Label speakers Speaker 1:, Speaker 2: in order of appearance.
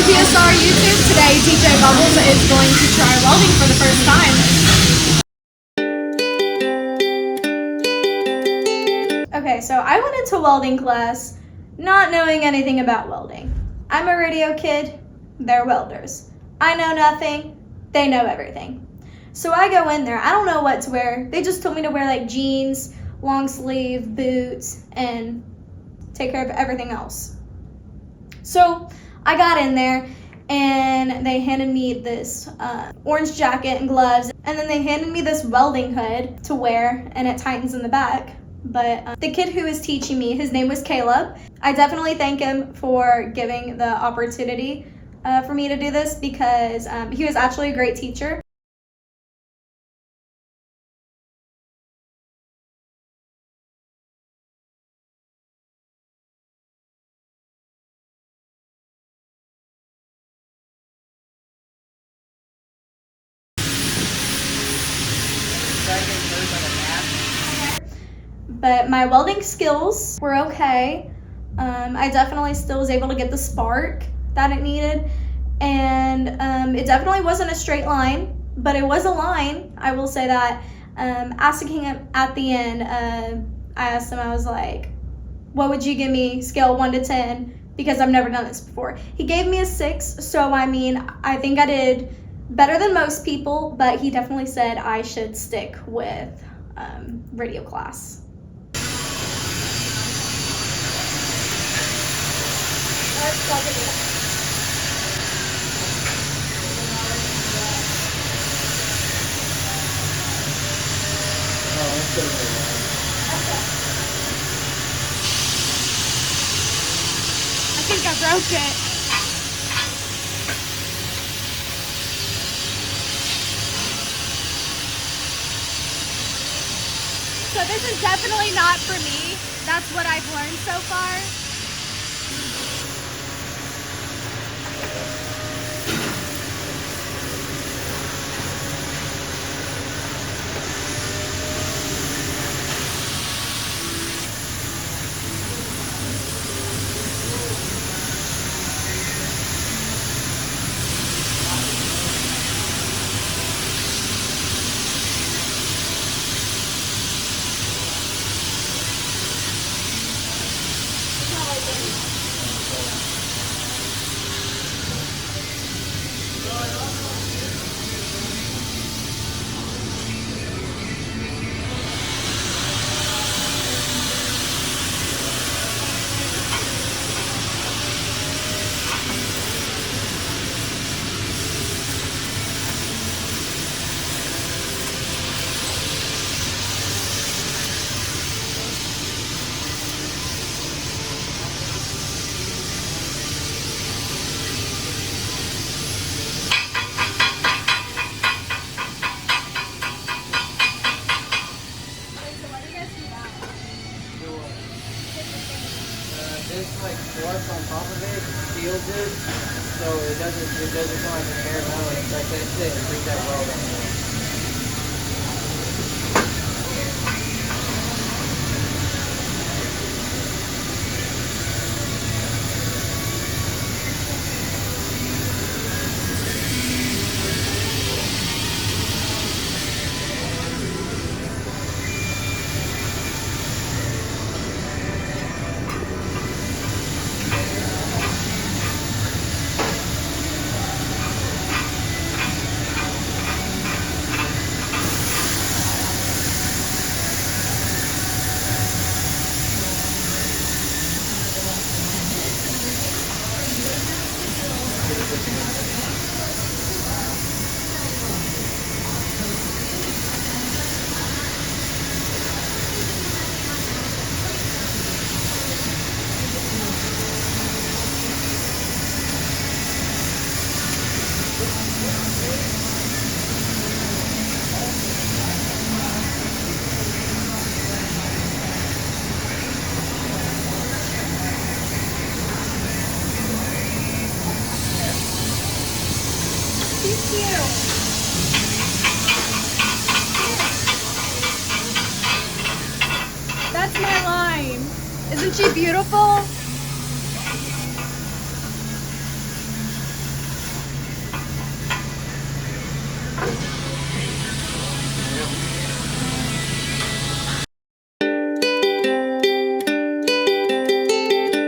Speaker 1: PSR YouTube. Today, DJ Bubbles is going to try welding for the first time. Okay, so I went into welding class not knowing anything about welding. I'm a radio kid, they're welders. I know nothing, they know everything. So I go in there, I don't know what to wear. They just told me to wear like jeans, long sleeve, boots, and take care of everything else. So I got in there and they handed me this orange jacket and gloves, and then they handed me this welding hood to wear, and it tightens in the back. But the kid who was teaching me, his name was Caleb. I definitely thank him for giving the opportunity for me to do this, because he was actually a great teacher. But my welding skills were okay. I definitely still was able to get the spark that it needed. And it definitely wasn't a straight line, but it was a line, I will say that. Asking him at the end, I asked him, I was like, what would you give me, scale 1 to 10? Because I've never done this before. He gave me a 6, so I mean, I think I did better than most people, but he definitely said I should stick with radio class. Let's plug it in. I think I broke it. So this is definitely not for me. That's what I've learned so far.
Speaker 2: This like quartz on top of it seals it, so it doesn't come like a bare metal. It's like that's it. It brings that weld on there.
Speaker 1: That's my line. Isn't she beautiful? Bye.